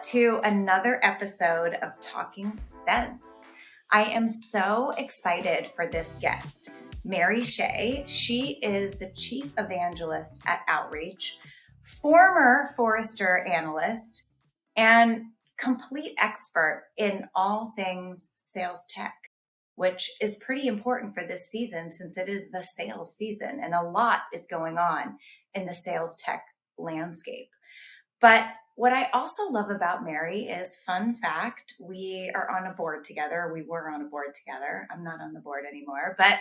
to another episode of Talking Sense. I am so excited for this guest, Mary Shea. She is the Chief Evangelist at Outreach, former Forrester analyst, and complete expert in all things sales tech, which is pretty important for this season since it is the sales season and a lot is going on in the sales tech landscape. But what I also love about Mary is, fun fact, we are on a board together. We were on a board together. I'm not on the board anymore. But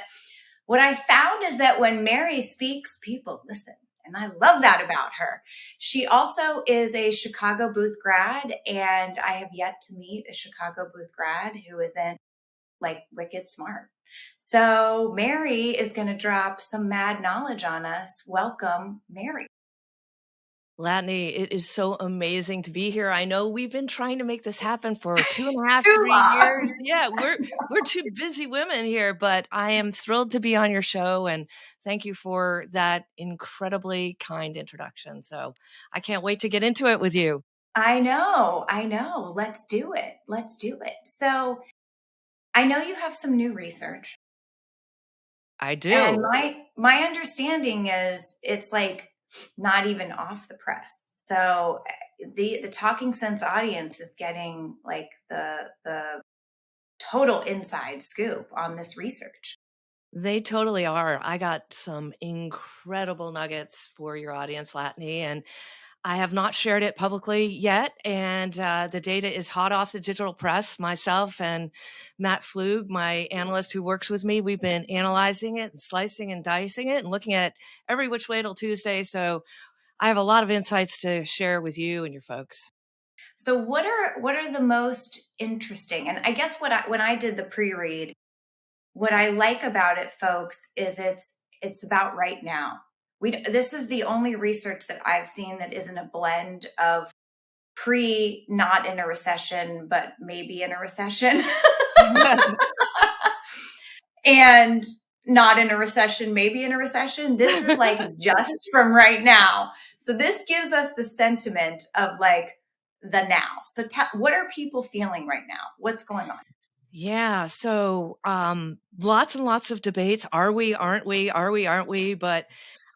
what I found is that when Mary speaks, people listen. And I love that about her. She also is a Chicago Booth grad, and I have yet to meet a Chicago Booth grad who isn't like wicked smart. So Mary is going to drop some mad knowledge on us. Welcome, Mary. Latané, it is so amazing to be here. I know we've been trying to make this happen for 2.5, Too 3 long. years. Yeah, we're two busy women here, but I am thrilled to be on your show, and thank you for that incredibly kind introduction. So I can't wait to get into it with you. I know. Let's do it. So I know you have some new research. I do. And my understanding is it's like not even off the press. So the Talking Sense audience is getting like the total inside scoop on this research. They totally are. I got some incredible nuggets for your audience, Latané, and I have not shared it publicly yet, and the data is hot off the digital press. Myself and Matt Flug, my analyst who works with me, we've been analyzing it and slicing and dicing it and looking at every which way till Tuesday. So I have a lot of insights to share with you and your folks. So what are the most interesting? And I guess when I did the pre-read, what I like about it, folks, is it's about right now. This is the only research that I've seen that isn't a blend of not in a recession, but maybe in a recession, and not in a recession, maybe in a recession. This is like just from right now. So this gives us the sentiment of like the now. So what are people feeling right now? What's going on? Yeah. So lots and lots of debates. Are we, aren't we? Are we, aren't we? But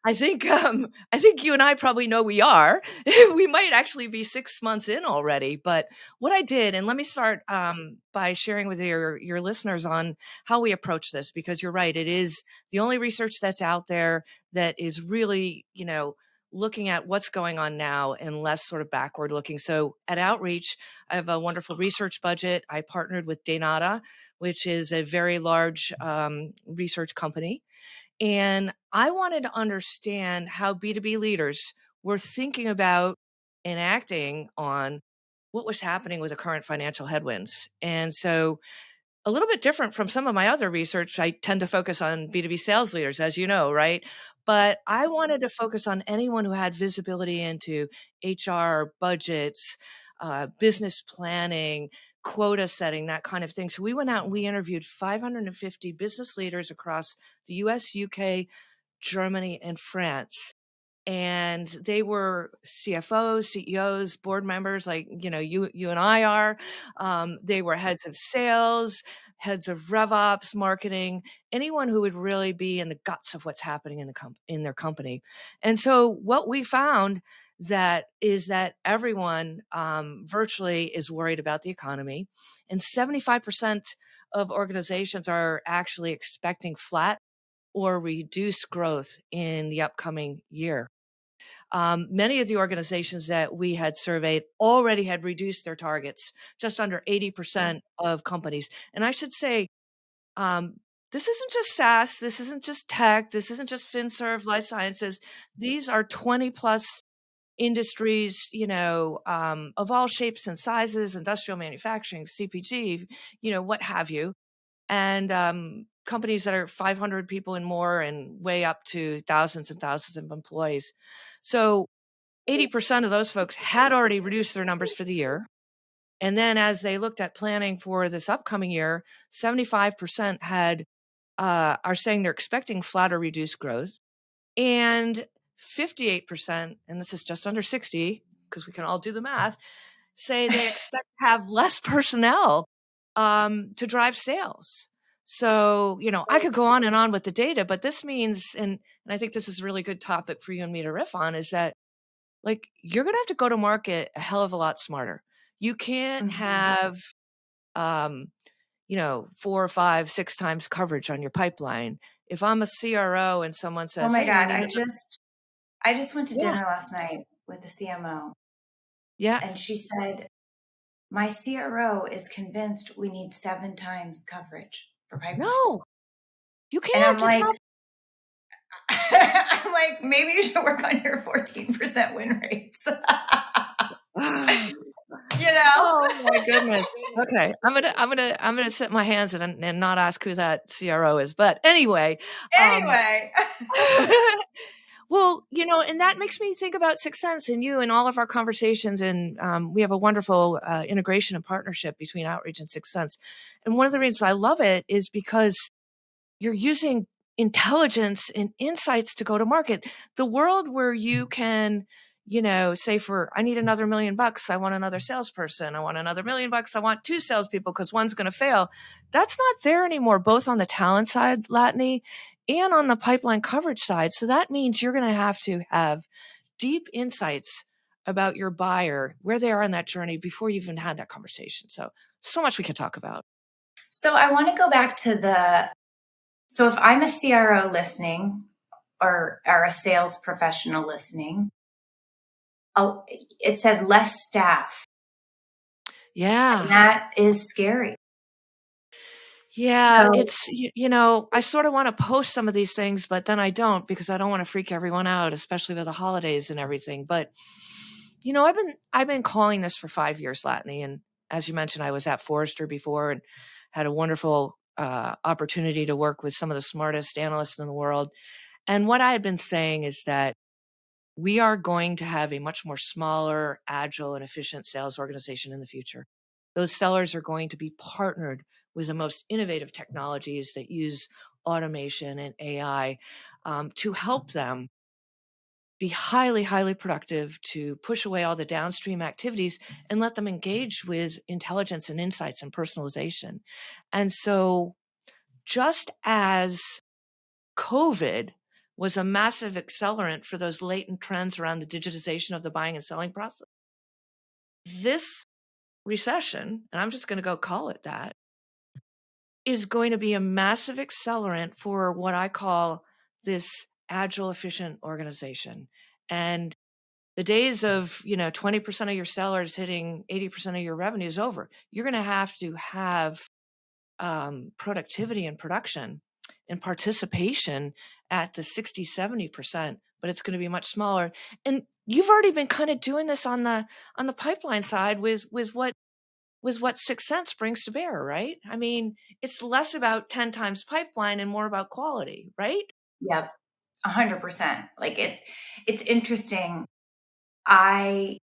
I think you and I probably know we are. We might actually be 6 months in already. But what I did, and let me start by sharing with your listeners on how we approach this, because you're right. It is the only research that's out there that is really, looking at what's going on now and less sort of backward looking. So at Outreach, I have a wonderful research budget. I partnered with Data, which is a very large research company. And I wanted to understand how B2B leaders were thinking about and acting on what was happening with the current financial headwinds. And so a little bit different from some of my other research, I tend to focus on B2B sales leaders, as you know, right? But I wanted to focus on anyone who had visibility into HR, budgets, business planning, quota setting, that kind of thing. So we went out and we interviewed 550 business leaders across the US, UK, Germany, and France. And they were CFOs, CEOs, board members, like, you and I are. They were heads of sales, heads of RevOps, marketing, anyone who would really be in the guts of what's happening in their company. And so what we found is that everyone virtually is worried about the economy, and 75% of organizations are actually expecting flat or reduced growth in the upcoming year. Many of the organizations that we had surveyed already had reduced their targets, just under 80% of companies. And I should say, this isn't just SaaS, this isn't just tech, this isn't just FinServ, life sciences. These are 20 plus industries, of all shapes and sizes, industrial manufacturing, CPG, what have you. And companies that are 500 people and more and way up to thousands and thousands of employees. So 80% of those folks had already reduced their numbers for the year. And then as they looked at planning for this upcoming year, 75% are saying they're expecting flat or reduced growth. And 58%, and this is just under 60, because we can all do the math, say they expect to have less personnel to drive sales. So, I could go on and on with the data, but this means, and I think this is a really good topic for you and me to riff on, is that like you're going to have to go to market a hell of a lot smarter. You can't have, um, 4, 5, 6 times coverage on your pipeline. If I'm a CRO and someone Oh says, my "Hey, we God, need," I just went to yeah, dinner last night with the CMO, yeah, and she said, my CRO is convinced we need 7 times coverage for pipeline. no, you And I'm can't. It's like, not. I'm like, maybe you should work on your 14% win rates. Oh my goodness. Okay, I'm gonna sit my hands and not ask who that CRO is. But anyway, Anyway. well, and that makes me think about Sixth Sense and you and all of our conversations. And we have a wonderful integration and partnership between Outreach and Sixth Sense. And one of the reasons I love it is because you're using intelligence and insights to go to market. The world where you can, say I need another $1 million. I want another salesperson. I want another $1 million. I want 2 salespeople because one's going to fail. That's not there anymore, both on the talent side, Latané, and on the pipeline coverage side. So that means you're going to have deep insights about your buyer, where they are on that journey before you even had that conversation. So much we could talk about. So I want to go back to so if I'm a CRO listening or a sales professional listening, it said less staff. Yeah. And that is scary. Yeah, So it's, I sort of want to post some of these things, but then I don't because I don't want to freak everyone out, especially with the holidays and everything. But, I've been calling this for 5 years, Latané. And as you mentioned, I was at Forrester before and had a wonderful opportunity to work with some of the smartest analysts in the world. And what I had been saying is that we are going to have a much more smaller, agile, and efficient sales organization in the future. Those sellers are going to be partnered with the most innovative technologies that use automation and AI to help them be highly, highly productive, to push away all the downstream activities and let them engage with intelligence and insights and personalization. And so, just as COVID was a massive accelerant for those latent trends around the digitization of the buying and selling process, this recession, and I'm just going to go call it that, is going to be a massive accelerant for what I call this agile, efficient organization. And the days of, 20% of your sellers hitting 80% of your revenue is over. You're going to have productivity and production and participation at the 60, 70%, but it's going to be much smaller. And you've already been kind of doing this on the pipeline side with what Sixth Sense brings to bear, right? I mean, it's less about 10 times pipeline and more about quality, right? yep, 100%. Like it's interesting. My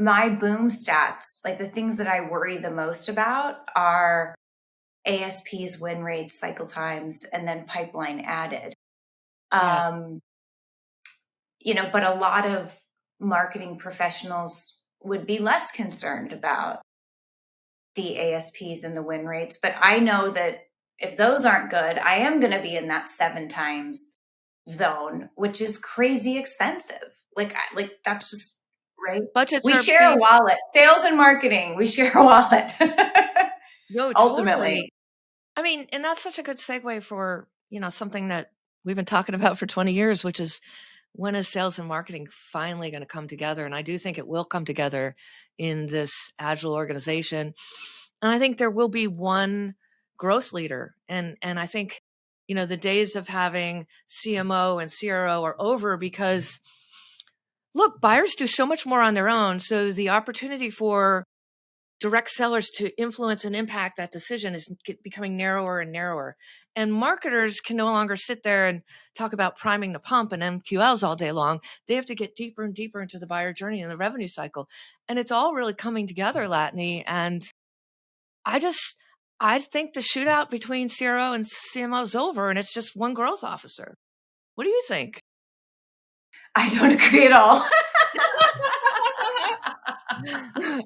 boom stats, like the things that I worry the most about are ASPs, win rates, cycle times, and then pipeline added. Yeah. But a lot of marketing professionals would be less concerned about the ASPs and the win rates. But I know that if those aren't good, I am going to be in that 7 times zone, which is crazy expensive. Like that's just right. Budgets We are share a being, wallet. Sales and marketing, we share a wallet. no, Ultimately. totally. I mean, and that's such a good segue for, something that we've been talking about for 20 years, which is when is sales and marketing finally going to come together? And I do think it will come together in this agile organization. And I think there will be one growth leader. And I think, the days of having CMO and CRO are over because look, buyers do so much more on their own. So the opportunity for direct sellers to influence and impact that decision is becoming narrower and narrower. And marketers can no longer sit there and talk about priming the pump and MQLs all day long. They have to get deeper and deeper into the buyer journey and the revenue cycle. And it's all really coming together, Latané. And I think the shootout between CRO and CMO is over and it's just one growth officer. What do you think? I don't agree at all. Well,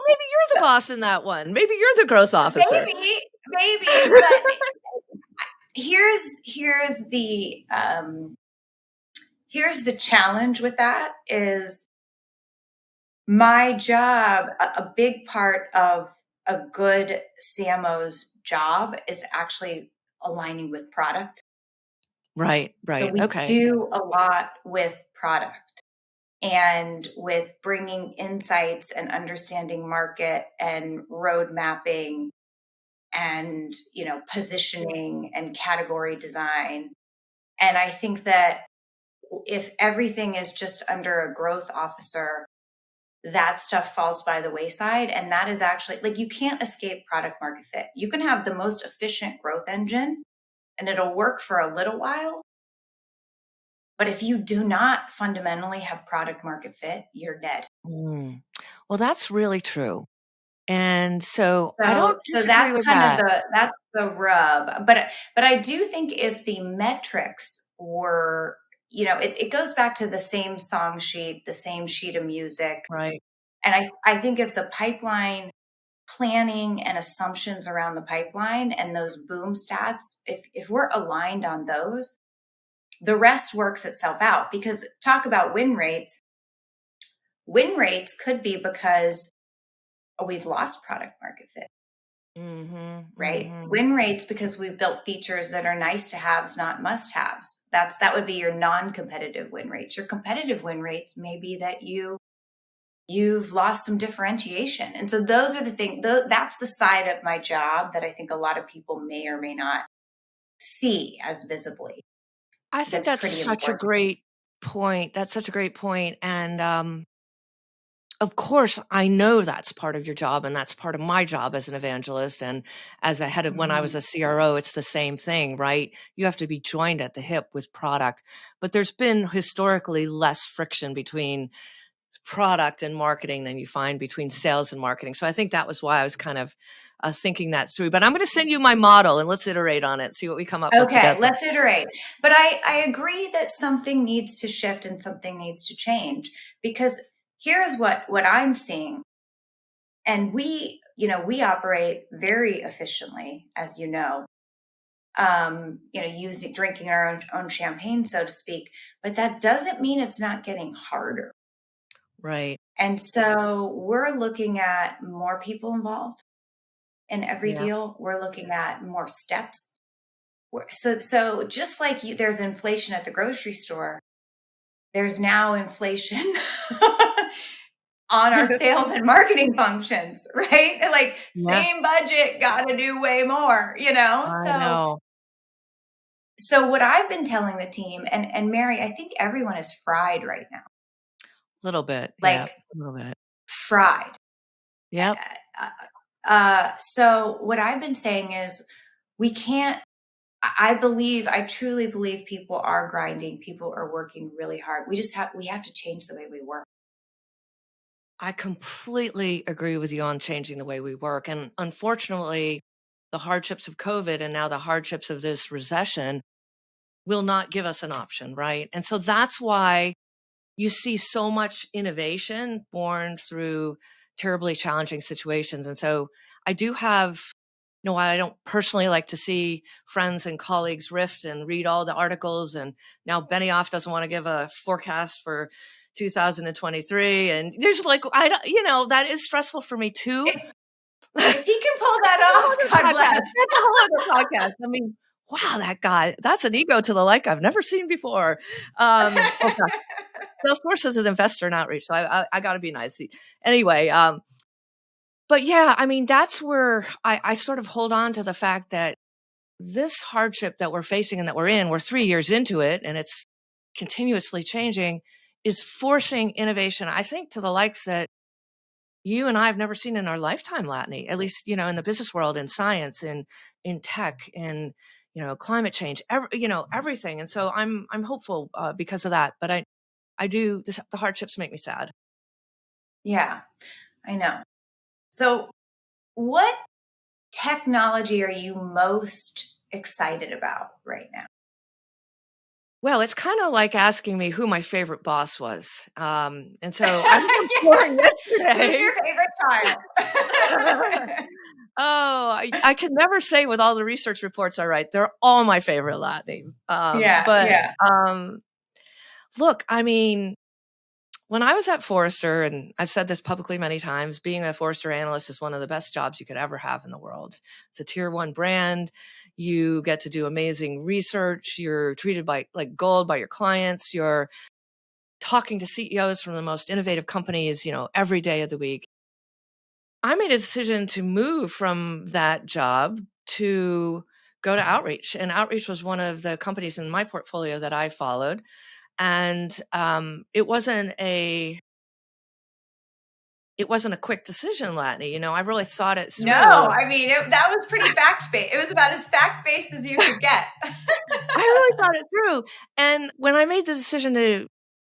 maybe you're the boss in that one. Maybe you're the growth officer. Maybe, but here's the challenge with that is my job. A big part of a good CMO's job is actually aligning with product. Right. So we Okay. do a lot with product and with bringing insights and understanding market and road mapping and, positioning and category design. And I think that if everything is just under a growth officer, that stuff falls by the wayside. And that is actually like, you can't escape product market fit. You can have the most efficient growth engine and it'll work for a little while. But if you do not fundamentally have product market fit, you're dead. Well, that's really true. And so I So, don't so disagree that's with kind of that. the rub. But I do think if the metrics were, it goes back to the same song sheet, the same sheet of music. Right. And I think if the pipeline planning and assumptions around the pipeline and those boom stats, if we're aligned on those, the rest works itself out. Because talk about win rates could be because we've lost product market fit. Right? Win rates because we've built features that are nice to haves, not must haves. That would be your non-competitive win rates. Your competitive win rates may be that you've lost some differentiation. And so those are the things, that's the side of my job that I think a lot of people may or may not see as visibly. I think That's that's pretty such a important. great point. That's such a great point. And of course, I know that's part of your job, and that's part of my job as an evangelist. And as a head of when I was a CRO, it's the same thing, right? You have to be joined at the hip with product. But there's been historically less friction between product and marketing than you find between sales and marketing. So I think that was why I was kind of thinking that through. But I'm going to send you my model and let's iterate on it, see what we come up with Okay, together. let's iterate. But I agree that something needs to shift and something needs to change, because here's what I'm seeing. And we operate very efficiently, as drinking our own champagne, so to speak, but that doesn't mean it's not getting harder. Right. And so we're looking at more people involved in every deal. We're looking at more steps. So just like there's inflation at the grocery store, there's now inflation on our sales and marketing functions, right? Like same budget, got to do way more, I know. So what I've been telling the team, and Mary, I think everyone is fried right now. A little bit. Like a little bit. fried. Yep. So what I've been saying is we can't, I truly believe people are grinding. People are working really hard. We have to change the way we work. I completely agree with you on changing the way we work. And unfortunately, the hardships of COVID and now the hardships of this recession will not give us an option, right? And so that's why you see so much innovation born through terribly challenging situations. And so I do have, while I don't personally like to see friends and colleagues rift and read all the articles, and now Benioff doesn't want to give a forecast for 2023. And there's like, that is stressful for me too. If he can pull that off, God bless. That's a whole other podcast. I mean, wow, that guy, that's an ego to the like I've never seen before. Okay. Salesforce is an investor in outreach, so I got to be nice. Anyway, but yeah, I mean, that's where I sort of hold on to the fact that this hardship that we're facing and that we're 3 years into it, and it's continuously changing, is forcing innovation, I think, to the likes that you and I have never seen in our lifetime, Latané, at least, in the business world, in science, in tech, in, climate change, everything. And so I'm hopeful because of that. But the hardships make me sad. Yeah, I know. So what technology are you most excited about right now? Well, it's kind of like asking me who my favorite boss was. And so I was on floor Who's yesterday. your favorite child? Oh, I can never say with all the research reports I write, they're all my favorite Latin. But Yeah. look, I mean, when I was at Forrester, and I've said this publicly many times, being a Forrester analyst is one of the best jobs you could ever have in the world. It's a tier one brand. You get to do amazing research. You're treated like gold by your clients. You're talking to CEOs from the most innovative companies, every day of the week. I made a decision to move from that job to go to Outreach. And Outreach was one of the companies in my portfolio that I followed. And it wasn't a quick decision, Latney. I really thought it No, through. I mean, that was pretty fact-based. It was about as fact-based as you could get. I really thought it through. And when I made the decision to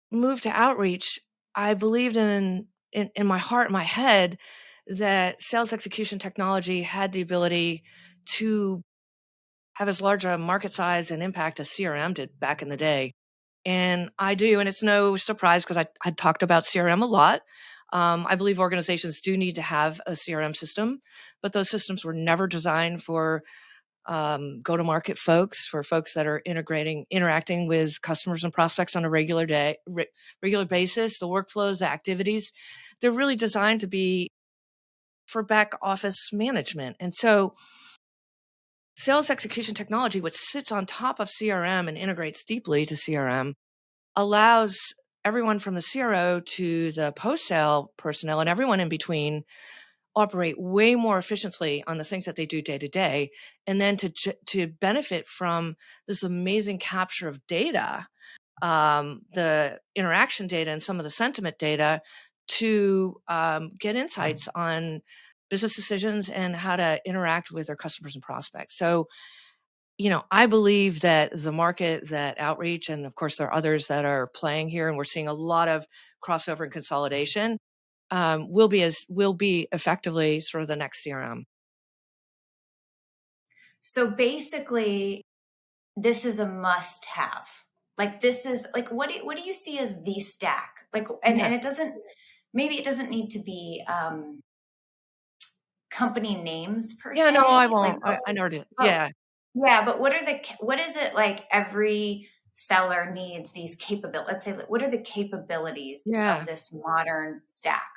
move to Outreach, I believed in my heart, my head, that sales execution technology had the ability to have as large a market size and impact as CRM did back in the day. And I do, and it's no surprise because I talked about CRM a lot. I believe organizations do need to have a CRM system, but those systems were never designed for go-to-market folks, for folks that are interacting with customers and prospects on a regular basis. The workflows, the activities, they're really designed to be for back office management. And so sales execution technology, which sits on top of CRM and integrates deeply to CRM, allows everyone from the CRO to the post-sale personnel and everyone in between operate way more efficiently on the things that they do day to day, and then to benefit from this amazing capture of data, the interaction data and some of the sentiment data, to get insights on business decisions and how to interact with their customers and prospects. So, I believe that the market, that Outreach, and of course there are others that are playing here, and we're seeing a lot of crossover and consolidation, will be effectively sort of the next CRM. So basically, this is a must-have. Like this is like what do you see as the stack? Like Yeah. and it doesn't maybe it doesn't need to be company names per Yeah, no, I se. Like won't. I never did. but Yeah. yeah, but what is it like every seller needs these capabilities? Let's say what are the capabilities of Yeah. this modern stack?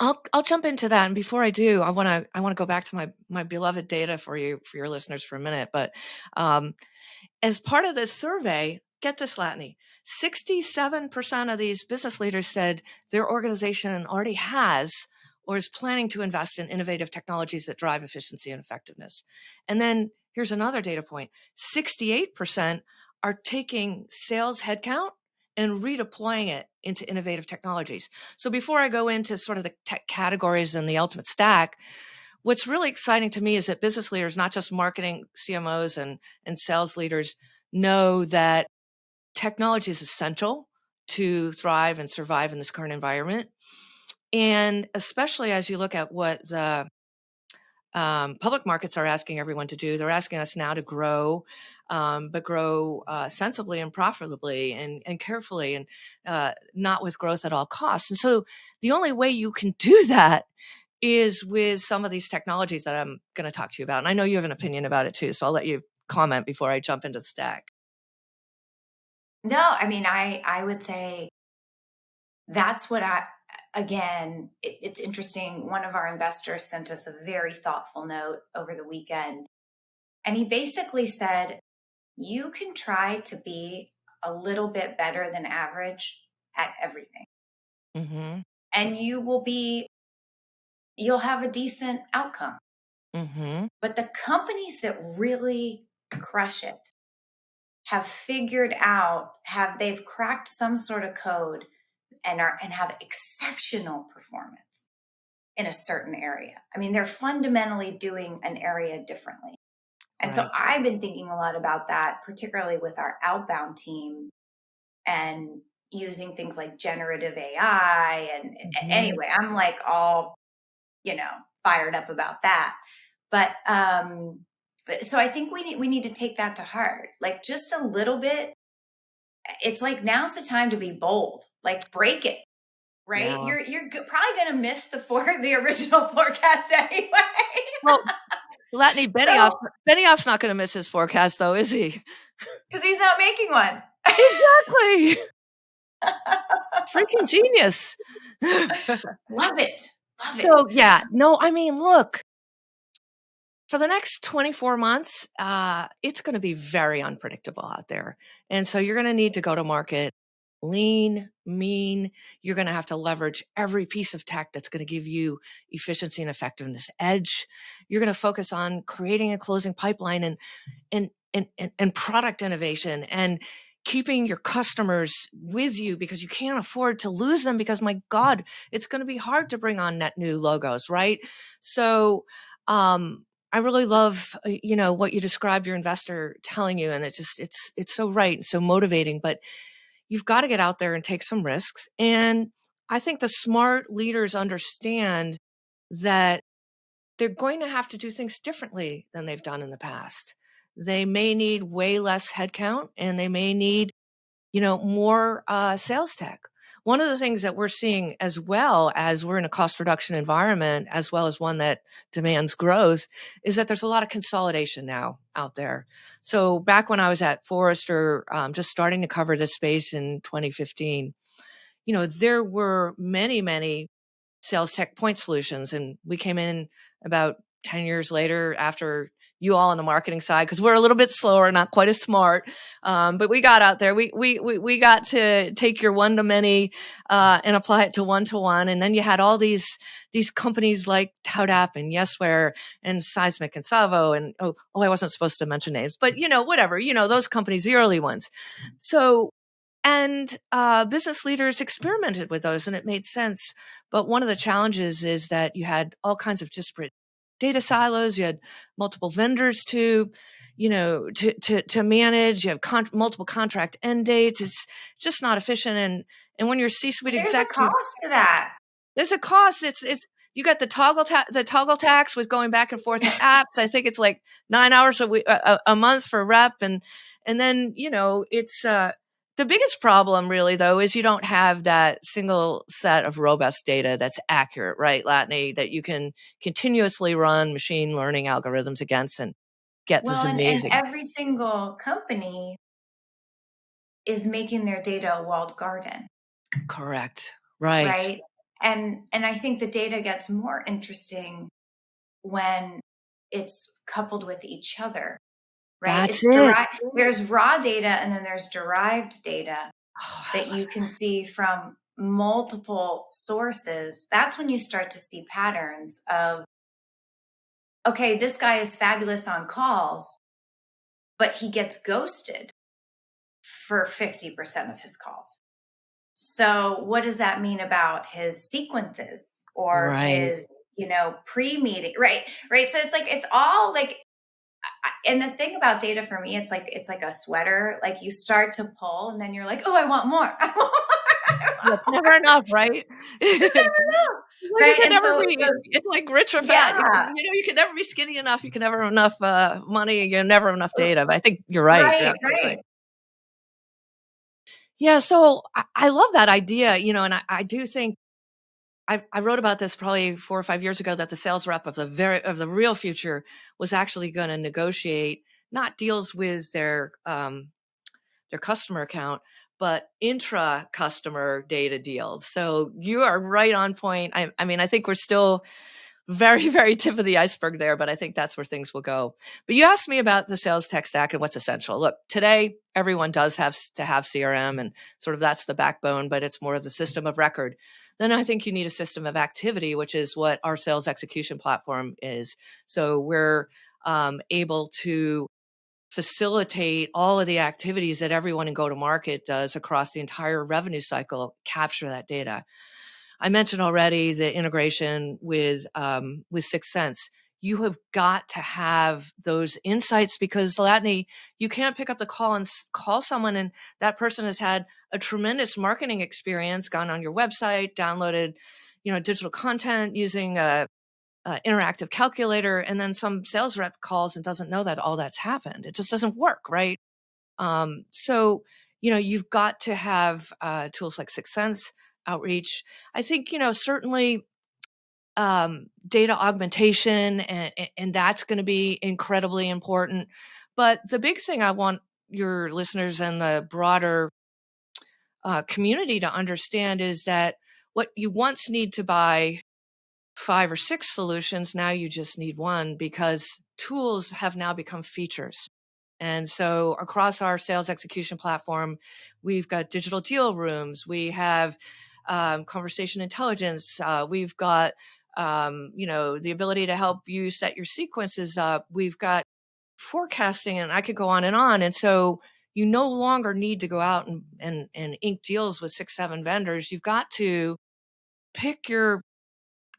I'll jump into that. And before I do, I wanna go back to my beloved data for your listeners for a minute. But as part of this survey, get this, Latney, 67% of these business leaders said their organization already has or is planning to invest in innovative technologies that drive efficiency and effectiveness. And then here's another data point: 68% are taking sales headcount and redeploying it into innovative technologies. So before I go into sort of the tech categories and the ultimate stack, what's really exciting to me is that business leaders, not just marketing CMOs and sales leaders, know that technology is essential to thrive and survive in this current environment. And especially as you look at what the public markets are asking everyone to do, they're asking us now to grow, but grow sensibly and profitably and carefully, and not with growth at all costs. And so the only way you can do that is with some of these technologies that I'm going to talk to you about. And I know you have an opinion about it too, so I'll let you comment before I jump into the stack. No, I mean I would say that's what it's interesting. One of our investors sent us a very thoughtful note over the weekend. And he basically said, you can try to be a little bit better than average at everything. Mm-hmm. And you'll have a decent outcome. Mm-hmm. But the companies that really crush it they've cracked some sort of code and have exceptional performance in a certain area. I mean, they're fundamentally doing an area differently. And so Right. I've been thinking a lot about that, particularly with our outbound team and using things like generative AI. And Mm-hmm. anyway, I'm like all, fired up about that. But so I think we need to take that to heart, like just a little bit it's like, now's the time to be bold, like break it, right? Yeah. You're probably going to miss the original forecast anyway. Well, Latané So, Benioff's not going to miss his forecast, though, is he? because he's not making one. Exactly. Freaking genius. Love it. Love it. So, yeah, no, I mean, look, for the next 24 months, it's going to be very unpredictable out there. And so you're going to need to go to market lean, mean. You're going to have to leverage every piece of tech that's going to give you efficiency and effectiveness edge. You're going to focus on creating and closing pipeline and product innovation and keeping your customers with you, because you can't afford to lose them, because my God, it's going to be hard to bring on net new logos, right? So, I really love, what you described your investor telling you, and it's so right and so motivating, but you've got to get out there and take some risks. And I think the smart leaders understand that they're going to have to do things differently than they've done in the past. They may need way less headcount, and they may need, more sales tech. One of the things that we're seeing, as well as we're in a cost reduction environment, as well as one that demands growth, is that there's a lot of consolidation now out there. So back when I was at Forrester, just starting to cover this space in 2015, there were many, many sales tech point solutions. And we came in about 10 years later, after you all on the marketing side, because we're a little bit slower, not quite as smart. But we got out there. We got to take your one to many and apply it to one. And then you had all these companies like Toutapp and Yesware and Seismic and Savo and I wasn't supposed to mention names, but whatever, those companies, the early ones. So, and business leaders experimented with those, and it made sense. But one of the challenges is that you had all kinds of disparate data silos. You had multiple vendors to manage. You have multiple contract end dates. It's just not efficient. And when you're C-suite There's a executive, cost to that. there's a cost. It's you got the toggle tax with going back and forth to apps. I think it's like 9 hours a month for rep, and then it's the biggest problem really though is you don't have that single set of robust data that's accurate, right, Latané, that you can continuously run machine learning algorithms against and get this Well, and amazing. every single company is making their data a walled garden. Correct. Right. Right. And I think the data gets more interesting when it's coupled with each other, right? That's it. There's raw data, and then there's derived data Oh, that you can see from multiple sources. That's when you start to see patterns of, okay, this guy is fabulous on calls, but he gets ghosted for 50% of his calls. So what does that mean about his sequences or right. his, pre-meeting, right? Right. So it's like, it's all like, and the thing about data for me, it's like a sweater. Like, you start to pull and then you're like, oh, I want more. I want more. It's never enough, right? It's never enough. Well, you Right. can And never so, be. It's like rich or fat. yeah, You can never be skinny enough. You can never have enough money. You never have enough data. But I think you're right. You're right, absolutely right. right. Yeah. So I love that idea. And I do think I wrote about this probably 4 or 5 years ago, that the sales rep of the real future was actually going to negotiate not deals with their customer account, but intra customer data deals. So you are right on point. I mean, I think we're still very, very tip of the iceberg there, but I think that's where things will go. But you asked me about the sales tech stack and what's essential. Look, today, everyone does have to have CRM, and sort of that's the backbone, but it's more of the system of record. Then I think you need a system of activity, which is what our sales execution platform is. So we're able to facilitate all of the activities that everyone in go-to-market does across the entire revenue cycle, capture that data. I mentioned already the integration with Sixth Sense. You have got to have those insights, because Latané, you can't pick up the call and call someone, and that person has had a tremendous marketing experience, gone on your website, downloaded, digital content using a interactive calculator, and then some sales rep calls and doesn't know that all that's happened. It just doesn't work, right? So you've got to have tools like Sixth Sense, outreach. I think, certainly data augmentation, and that's going to be incredibly important. But the big thing I want your listeners and the broader community to understand is that what you once need to buy 5 or 6 solutions, now you just need one, because tools have now become features. And so across our sales execution platform, we've got digital deal rooms, we have conversation intelligence, we've got the ability to help you set your sequences up, we've got forecasting, and I could go on. And so you no longer need to go out and ink deals with 6, 7 vendors. You've got to pick your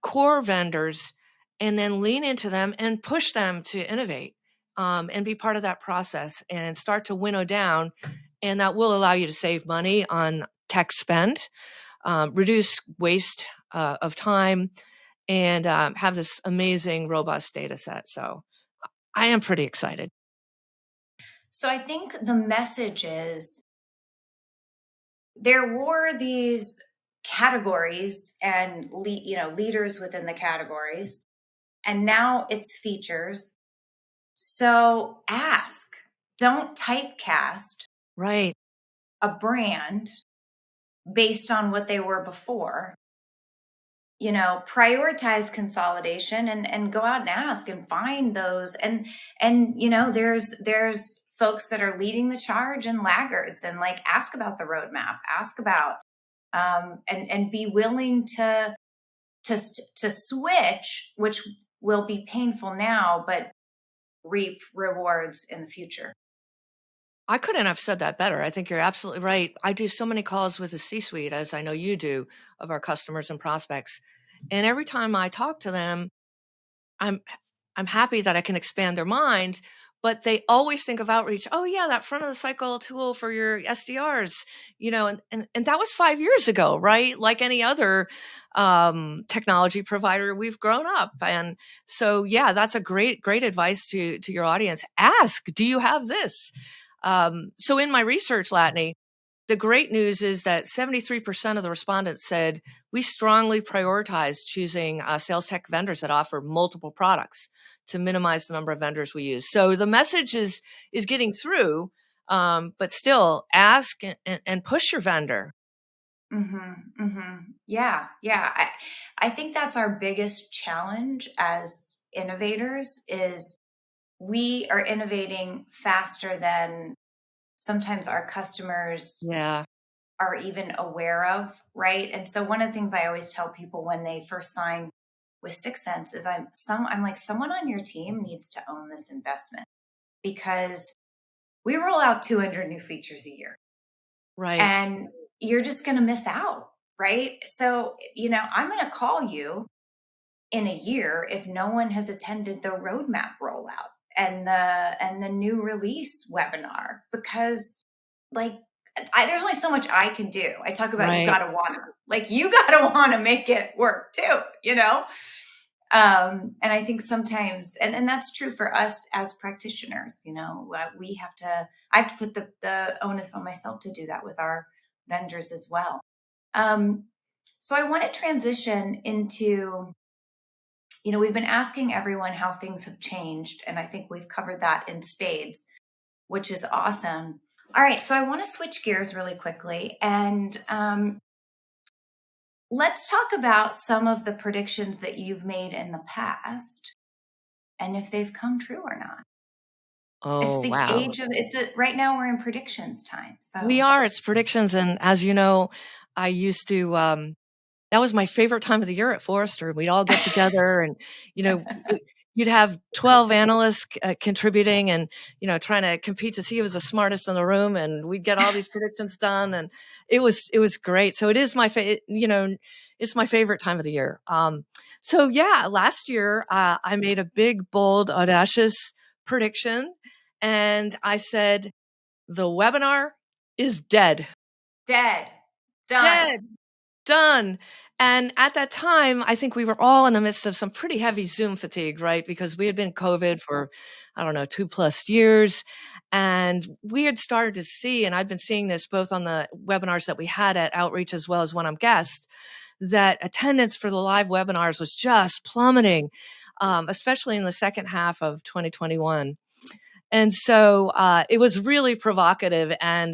core vendors and then lean into them and push them to innovate, and be part of that process and start to winnow down. And that will allow you to save money on tech spend, reduce waste of time, and have this amazing, robust data set. So I am pretty excited. So I think the message is there were these categories and leaders within the categories, and now it's features. So ask, don't typecast Right. a brand based on what they were before. Prioritize consolidation and go out and ask and find those. And there's folks that are leading the charge and laggards, and like ask about the roadmap, ask about and be willing to switch, which will be painful now, but reap rewards in the future. I couldn't have said that better. I think you're absolutely right. I do so many calls with the C-suite, as I know you do, of our customers and prospects. And every time I talk to them, I'm I'm happy that I can expand their mind, but they always think of outreach. Oh yeah, that front of the cycle tool for your SDRs, and that was 5 years ago, right? Like any other technology provider, we've grown up. And so yeah, that's a great advice to your audience. Ask, do you have this? So in my research, Latané, the great news is that 73% of the respondents said we strongly prioritize choosing sales tech vendors that offer multiple products to minimize the number of vendors we use. So the message is getting through, but still ask and push your vendor. Mm-hmm, mm-hmm. Yeah. I think that's our biggest challenge as innovators is we are innovating faster than sometimes our customers Yeah. are even aware of, right? And so one of the things I always tell people when they first sign with Sixth Sense is I'm like, someone on your team needs to own this investment, because we roll out 200 new features a year, Right. and you're just going to miss out, right? So, I'm going to call you in a year if no one has attended the roadmap rollout and the new release webinar, because like there's only so much I can do. I talk about you Right. gotta wanna make it work too. And I think sometimes, and that's true for us as practitioners, I have to put the onus on myself to do that with our vendors as well. So I want to transition into, we've been asking everyone how things have changed, and I think we've covered that in spades, which is awesome. All right, so I want to switch gears really quickly, and let's talk about some of the predictions that you've made in the past and if they've come true or not. It's Oh, the wow. age of right now we're in predictions time. We So are. It's predictions. And as you know, I used to, that was my favorite time of the year at Forrester. We'd all get together and, you know, you'd have 12 analysts contributing and, trying to compete to see who was the smartest in the room. And we'd get all these predictions done. And it was great. So it is it's my favorite time of the year. So yeah, last year, I made a big, bold, audacious prediction. And I said, the webinar is dead. dead, done. Dead. Done. And at that time, I think we were all in the midst of some pretty heavy Zoom fatigue, right? Because we had been COVID for, I don't know, 2+ years. And we had started to see, and I've been seeing this both on the webinars that we had at Outreach as well as when I'm guest, that attendance for the live webinars was just plummeting, especially in the second half of 2021. And so it was really provocative, and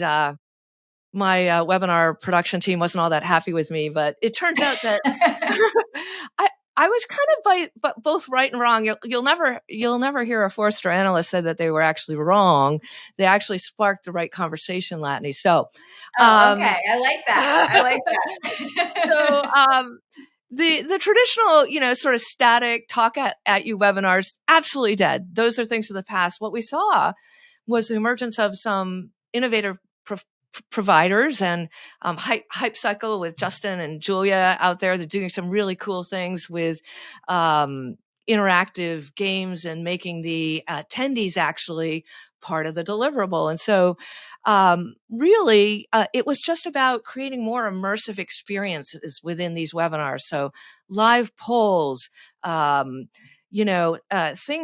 my webinar production team wasn't all that happy with me, but it turns out that I was kind of both right and wrong. You'll never hear a Forrester analyst say that they were actually wrong. They actually sparked the right conversation, Latané. So, okay, I like that. I like that. So, the traditional, sort of static talk at you webinars, absolutely dead. Those are things of the past. What we saw was the emergence of some innovative providers, and Hype Cycle with Justin and Julia out there. They're doing some really cool things with interactive games and making the attendees actually part of the deliverable. And so really, it was just about creating more immersive experiences within these webinars. So live polls, things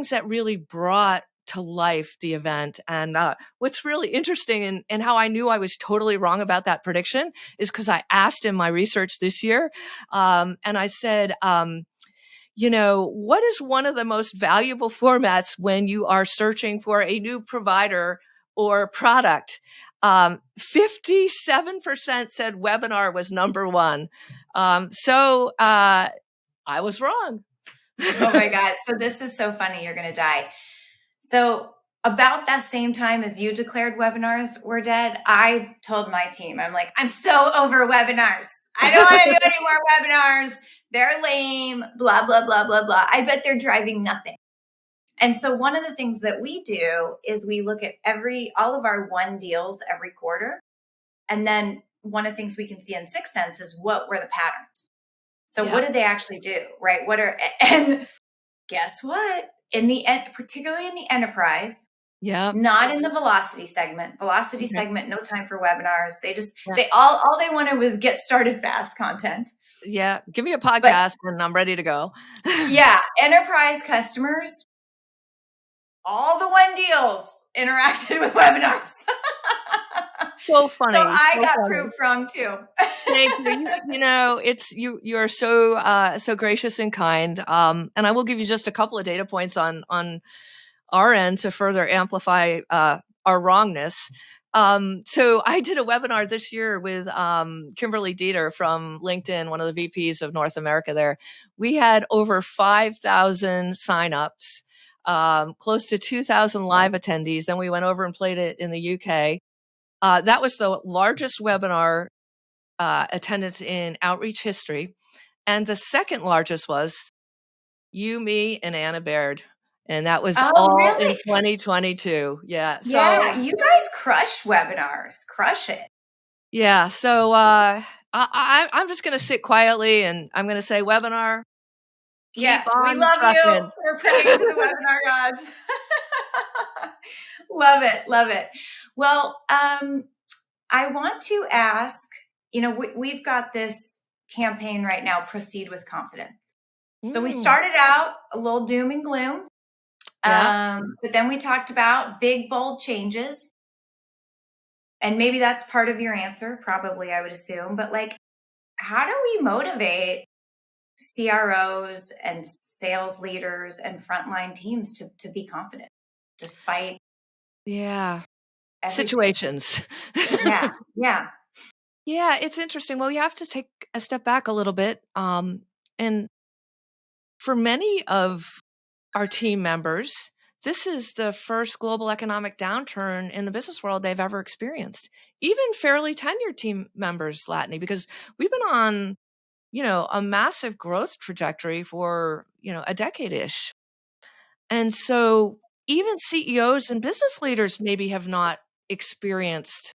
that really brought to life the event. And what's really interesting, and how I knew I was totally wrong about that prediction, is because I asked in my research this year, and I said, what is one of the most valuable formats when you are searching for a new provider or product? 57% said webinar was number one. So I was wrong. Oh my God. So this is so funny. You're going to die. So about that same time as you declared webinars were dead, I told my team, I'm like, I'm so over webinars. I don't want to do any more webinars. They're lame, blah, blah, blah, blah, blah. I bet they're driving nothing. And so one of the things that we do is we look at all of our won deals every quarter. And then one of the things we can see in Sixth Sense is what were the patterns. So what did they actually do, right? And guess what? In the end, particularly in the enterprise, not in the velocity segment. Velocity segment, no time for webinars. All they wanted was get started fast content. Yeah, give me a podcast and I'm ready to go. Yeah, enterprise customers, all the won deals interacted with webinars. So funny. So I got proved wrong too. Thank you. It's you're so gracious and kind. And I will give you just a couple of data points on our end to further amplify our wrongness. So I did a webinar this year with Kimberly Dieter from LinkedIn, one of the VPs of North America there. We had over 5,000 signups, close to 2,000 live attendees. Then we went over and played it in the UK. That was the largest webinar attendance in Outreach history. And the second largest was you, me, and Anna Baird. And that was all in 2022. Yeah. So yeah, you guys crush webinars. Crush it. Yeah. So I'm just going to sit quietly and I'm going to say webinar. We love you. We're praying to the webinar gods. Love it. Love it. Well, I want to ask, we've got this campaign right now, Proceed with Confidence. So we started out a little doom and gloom. But then we talked about big, bold changes. And maybe that's part of your answer, probably, I would assume. But how do we motivate CROs and sales leaders and frontline teams to be confident despite everything? Situations? Yeah. Yeah, it's interesting. Well, you have to take a step back a little bit. And for many of our team members, this is the first global economic downturn in the business world they've ever experienced. Even fairly tenured team members, Latané, because we've been on, a massive growth trajectory for, a decade-ish. And so even CEOs and business leaders maybe have not experienced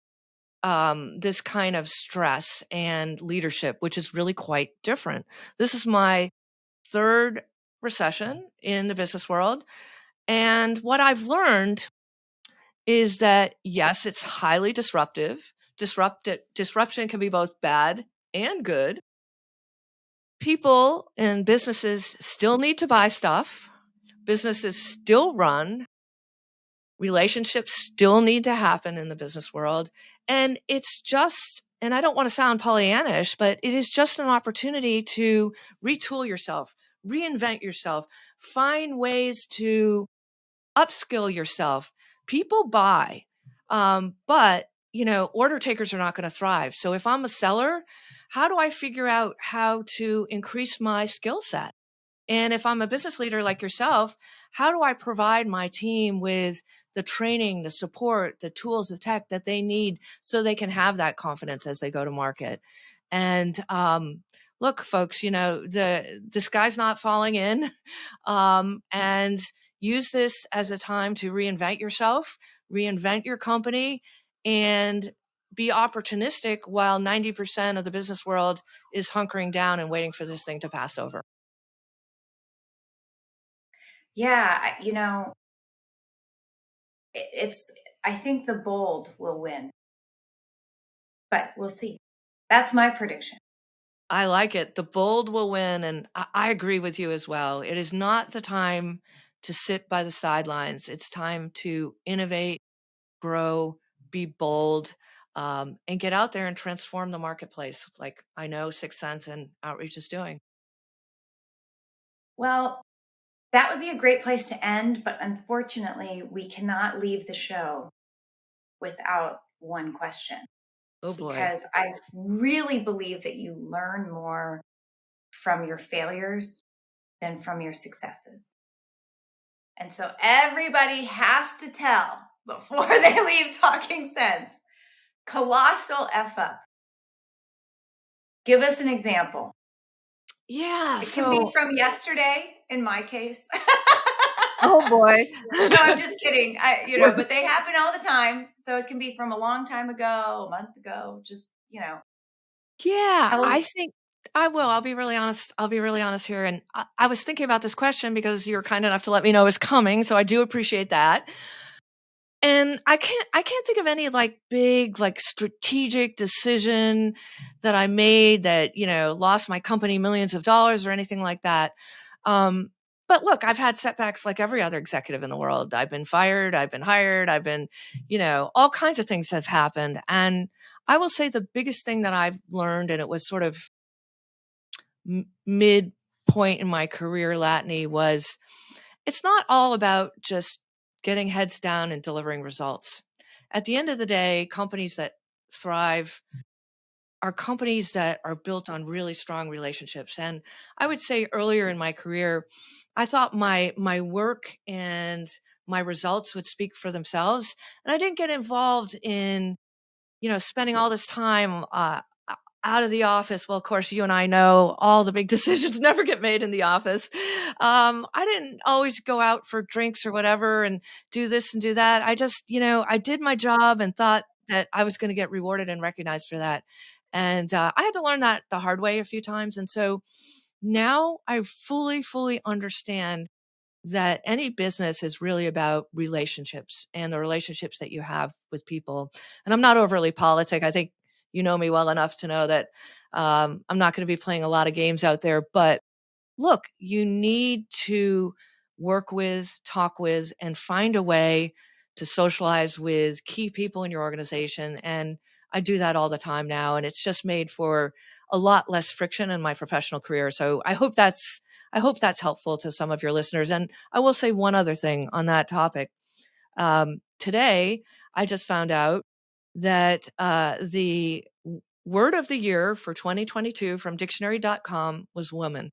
this kind of stress and leadership, which is really quite different. This is my third recession in the business world. And what I've learned is that, yes, it's highly disruptive. Disruption can be both bad and good. People and businesses still need to buy stuff. Businesses still run. Relationships still need to happen in the business world. And it's just, and I don't want to sound Pollyannish, but it is just an opportunity to retool yourself, reinvent yourself, find ways to upskill yourself. People buy, but order takers are not going to thrive. So if I'm a seller, how do I figure out how to increase my skill set? And if I'm a business leader like yourself, how do I provide my team with the training, the support, the tools, the tech that they need so they can have that confidence as they go to market? And look, folks, the sky's not falling in, and use this as a time to reinvent yourself, reinvent your company, and be opportunistic while 90% of the business world is hunkering down and waiting for this thing to pass over. Yeah, it's, I think the bold will win, but we'll see. That's my prediction. I like it. The bold will win. And I agree with you as well. It is not the time to sit by the sidelines. It's time to innovate, grow, be bold, and get out there and transform the marketplace like I know Sixth Sense and Outreach is doing. Well, that would be a great place to end, but unfortunately, we cannot leave the show without one question, Oh boy. because I really believe that you learn more from your failures than from your successes. And so everybody has to tell before they leave Talking Sense. Colossal F up. Give us an example. Yeah. It can be So, from yesterday, in my case. oh boy. No, I'm just kidding. But they happen all the time. So it can be from a long time ago, a month ago. Just, Yeah, tell I them. think I will. I'll be really honest. I'll be really honest here. And I was thinking about this question because you're kind enough to let me know it's coming. So I do appreciate that. And I can't think of any like big like strategic decision that I made that, lost my company millions of dollars or anything like that. Um, but look, I've had setbacks like every other executive in the world. I've been fired, I've been hired, I've been, all kinds of things have happened. And I will say the biggest thing that I've learned, and it was sort of mid point in my career, Latané, was it's not all about just getting heads down and delivering results. At the end of the day, companies that thrive are companies that are built on really strong relationships. And I would say earlier in my career, I thought my work and my results would speak for themselves. And I didn't get involved in, spending all this time out of the office. Well, of course, you and I know all the big decisions never get made in the office. I didn't always go out for drinks or whatever and do this and do that. I just, I did my job and thought that I was going to get rewarded and recognized for that. And I had to learn that the hard way a few times. And so now I fully, fully understand that any business is really about relationships and the relationships that you have with people. And I'm not overly politic. I think you know me well enough to know that I'm not going to be playing a lot of games out there. But look, you need to work with, talk with, and find a way to socialize with key people in your organization. And I do that all the time now. And it's just made for a lot less friction in my professional career. So I hope that's helpful to some of your listeners. And I will say one other thing on that topic. Today, I just found out that the word of the year for 2022 from dictionary.com was woman.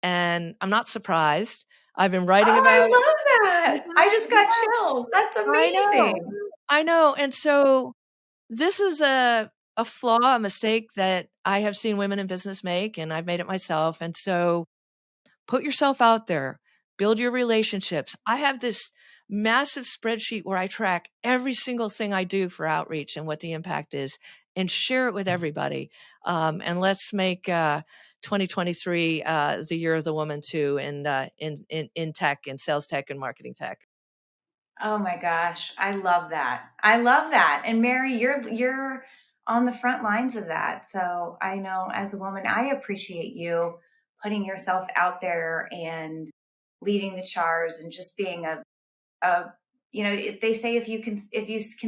And I'm not surprised. I've been writing Oh, I about love isn't that. I it? just got Yeah, chills. That's I know. amazing. I know. And so this is a flaw, a mistake that I have seen women in business make, and I've made it myself. And so put yourself out there, build your relationships. I have this massive spreadsheet where I track every single thing I do for outreach and what the impact is and share it with everybody. And let's make 2023 the year of the woman too in tech and sales tech and marketing tech. Oh my gosh, I love that. I love that. And Mary, you're on the front lines of that. So I know as a woman, I appreciate you putting yourself out there and leading the charge and just being a they say if you can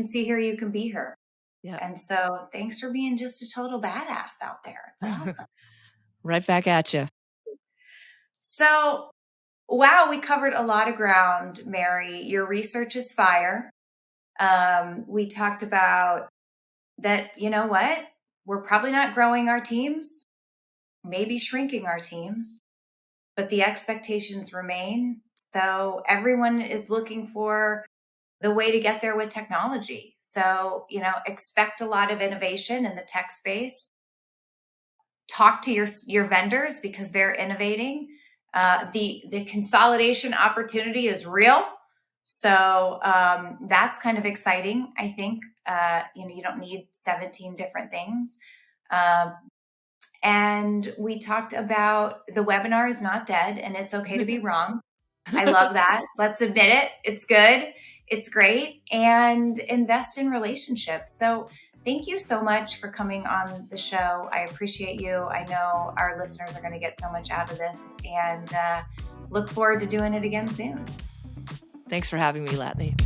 see her, you can be her. Yeah. And so thanks for being just a total badass out there. It's awesome. Right back at you. So, wow, we covered a lot of ground, Mary. Your research is fire. We talked about that, you know what? We're probably not growing our teams, maybe shrinking our teams, but the expectations remain. So everyone is looking for the way to get there with technology. So, expect a lot of innovation in the tech space. Talk to your vendors because they're innovating. The consolidation opportunity is real. So that's kind of exciting. I think, you don't need 17 different things. And we talked about the webinar is not dead and it's okay to be wrong. I love that. Let's admit it. It's good. It's great. And invest in relationships. So thank you so much for coming on the show. I appreciate you. I know our listeners are going to get so much out of this, and look forward to doing it again soon. Thanks for having me, Latané.